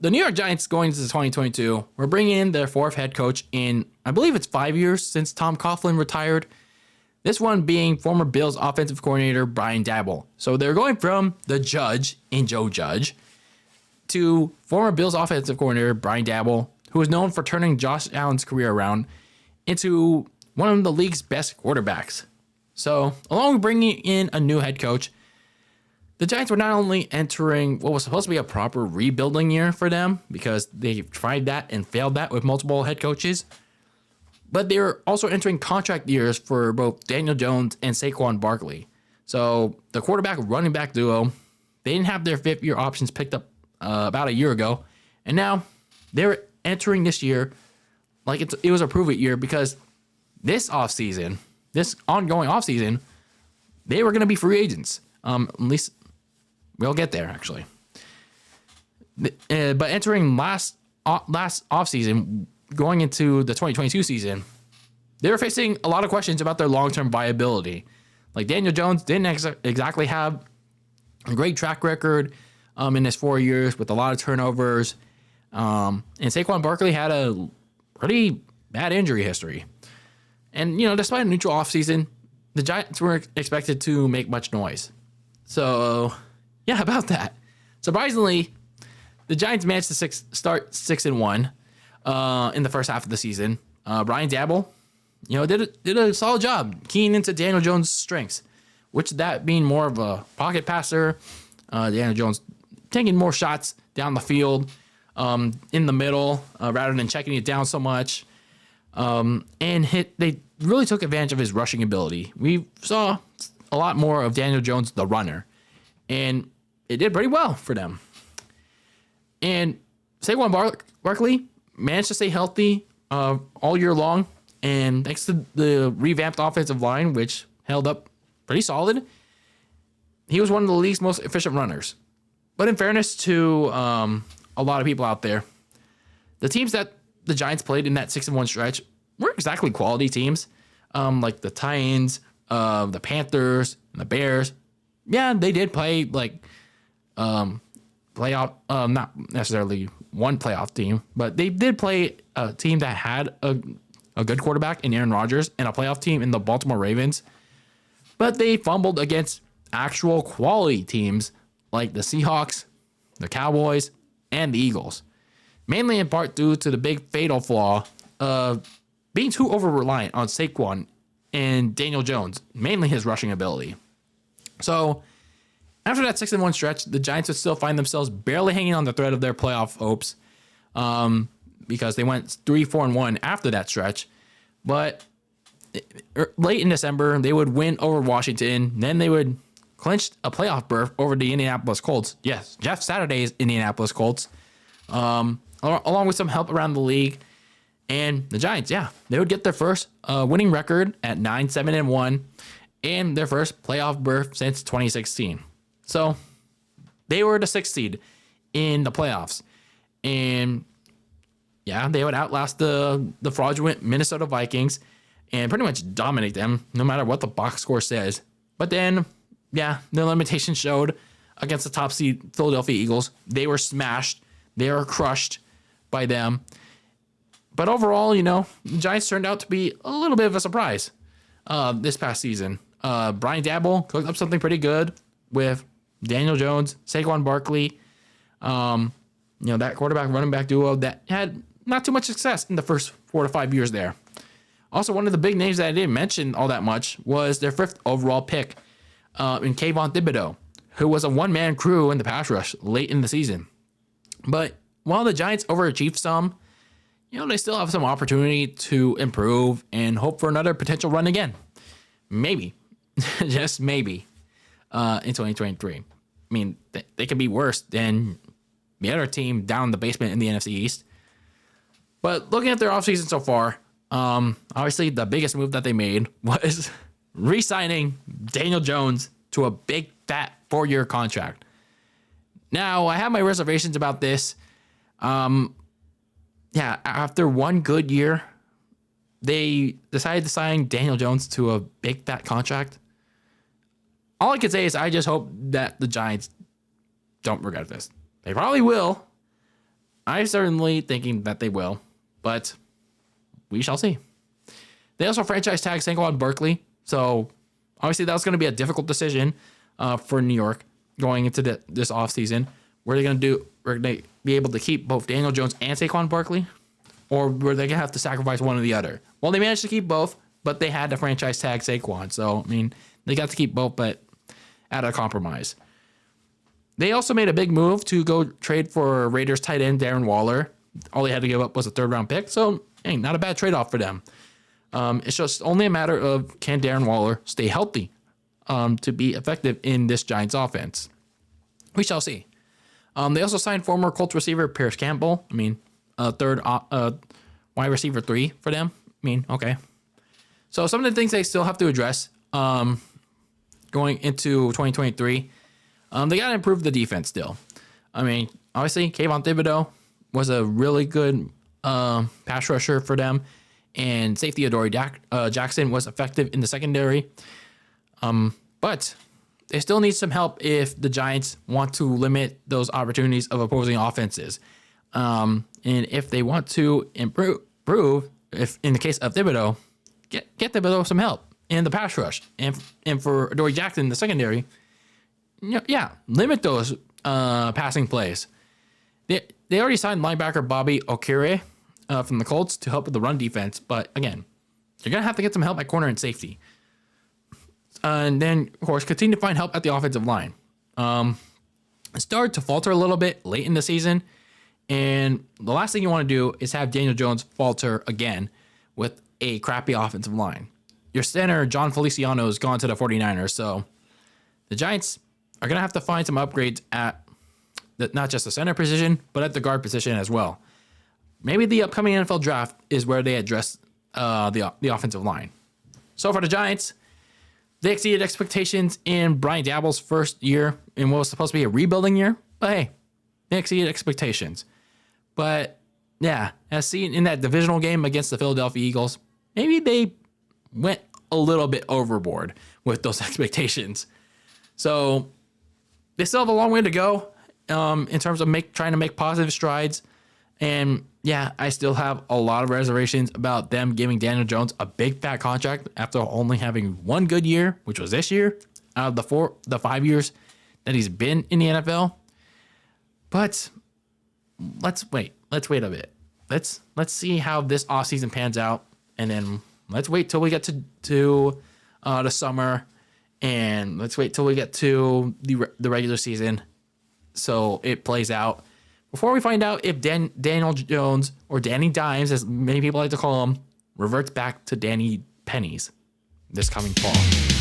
the New York Giants going into 2022, we're bringing in their fourth head coach in, I believe it's 5 years since Tom Coughlin retired. This one being former Bills offensive coordinator Brian Dabboll. So they're going from the Judge in Joe Judge to former Bills offensive coordinator Brian Dabboll, who is known for turning Josh Allen's career around into one of the league's best quarterbacks. So along with bringing in a new head coach, the Giants were not only entering what was supposed to be a proper rebuilding year for them, because they tried that and failed that with multiple head coaches, but they were also entering contract years for both Daniel Jones and Saquon Barkley. So the quarterback running back duo, they didn't have their fifth-year options picked up about a year ago, and now they're entering this year like it was a prove-it year, because this offseason, this ongoing offseason, they were going to be free agents. At least we'll get there, actually. But entering last offseason, going into the 2022 season, they were facing a lot of questions about their long-term viability. Like Daniel Jones didn't exactly have a great track record in his 4 years with a lot of turnovers. And Saquon Barkley had a pretty bad injury history. And, despite a neutral offseason, the Giants weren't expected to make much noise. So, yeah, about that. Surprisingly, the Giants managed to start 6-1 in the first half of the season. Brian Dabboll, did a solid job keying into Daniel Jones' strengths, which that being more of a pocket passer, Daniel Jones taking more shots down the field in the middle rather than checking it down so much. They really took advantage of his rushing ability. We saw a lot more of Daniel Jones, the runner, and it did pretty well for them. And Saquon Barkley managed to stay healthy all year long, and thanks to the revamped offensive line, which held up pretty solid, he was one of the league's most efficient runners. But in fairness to a lot of people out there, the teams that the Giants played in that 6-1 stretch weren't exactly quality teams, like the Titans, the Panthers, and the Bears. Yeah, they did play like playoff, not necessarily one playoff team, but they did play a team that had a good quarterback in Aaron Rodgers and a playoff team in the Baltimore Ravens. But they fumbled against actual quality teams like the Seahawks, the Cowboys, and the Eagles. Mainly in part due to the big fatal flaw of being too over-reliant on Saquon and Daniel Jones, mainly his rushing ability. So, after that 6-1 stretch, the Giants would still find themselves barely hanging on the thread of their playoff hopes, because they went 3-4-1 after that stretch. But late in December, they would win over Washington. Then they would clinch a playoff berth over the Indianapolis Colts. Yes, Jeff Saturday's Indianapolis Colts. Along with some help around the league. And the Giants, they would get their first winning record at 9-7-1 and their first playoff berth since 2016. So they were the 6th seed in the playoffs. And they would outlast the fraudulent Minnesota Vikings and pretty much dominate them no matter what the box score says. But then, the limitations showed against the top seed Philadelphia Eagles. They were smashed. They were crushed by them. But overall, the Giants turned out to be a little bit of a surprise this past season. Brian Dabboll cooked up something pretty good with Daniel Jones, Saquon Barkley, that quarterback running back duo that had not too much success in the first 4 to 5 years there. Also, one of the big names that I didn't mention all that much was their 5th overall pick in Kayvon Thibodeau, who was a one-man crew in the pass rush late in the season. But while the Giants overachieved some, they still have some opportunity to improve and hope for another potential run again. Maybe. Just maybe. In 2023. I mean, they could be worse than the other team down in the basement in the NFC East. But looking at their offseason so far, obviously the biggest move that they made was re-signing Daniel Jones to a big, fat 4-year contract. Now, I have my reservations about this. After one good year, they decided to sign Daniel Jones to a big, fat contract. All I can say is I just hope that the Giants don't regret this. They probably will, I'm certainly thinking that they will, but we shall see. They also franchise tag Saquon Barkley, so obviously that was going to be a difficult decision for New York going into this offseason. What are they going to do? Are they be able to keep both Daniel Jones and Saquon Barkley? Or were they going to have to sacrifice one or the other? Well, they managed to keep both, but they had to franchise tag Saquon. So, I mean, they got to keep both, but at a compromise. They also made a big move to go trade for Raiders tight end Darren Waller. All they had to give up was a 3rd-round pick. So, hey, not a bad trade-off for them. It's just only a matter of can Darren Waller stay healthy to be effective in this Giants offense. We shall see. They also signed former Colts receiver Pierce Campbell. I mean, third wide receiver 3 for them. I mean, okay. So some of the things they still have to address going into 2023, they got to improve the defense still. I mean, obviously, Kayvon Thibodeau was a really good pass rusher for them, and safety Adoree Jackson was effective in the secondary. But they still need some help if the Giants want to limit those opportunities of opposing offenses. And if they want to improve, if in the case of Thibodeau, get Thibodeau some help in the pass rush. And for Adoree Jackson in the secondary, limit those passing plays. They already signed linebacker Bobby Okere from the Colts to help with the run defense. But again, you're going to have to get some help at corner and safety. And then, of course, continue to find help at the offensive line. It started to falter a little bit late in the season. And the last thing you want to do is have Daniel Jones falter again with a crappy offensive line. Your center, John Feliciano, has gone to the 49ers. So the Giants are going to have to find some upgrades at not just the center position, but at the guard position as well. Maybe the upcoming NFL draft is where they address the offensive line. So for the Giants, they exceeded expectations in Brian Daboll's first year in what was supposed to be a rebuilding year. But hey, they exceeded expectations. But yeah, as seen in that divisional game against the Philadelphia Eagles, maybe they went a little bit overboard with those expectations. So they still have a long way to go in terms of trying to make positive strides. And yeah, I still have a lot of reservations about them giving Daniel Jones a big fat contract after only having one good year, which was this year, out of the 5 years that he's been in the NFL. But let's wait a bit. Let's see how this offseason pans out, and then let's wait till we get to the summer, and let's wait till we get to the regular season, so it plays out before we find out if Daniel Jones, or Danny Dimes, as many people like to call him, reverts back to Danny Pennies this coming fall.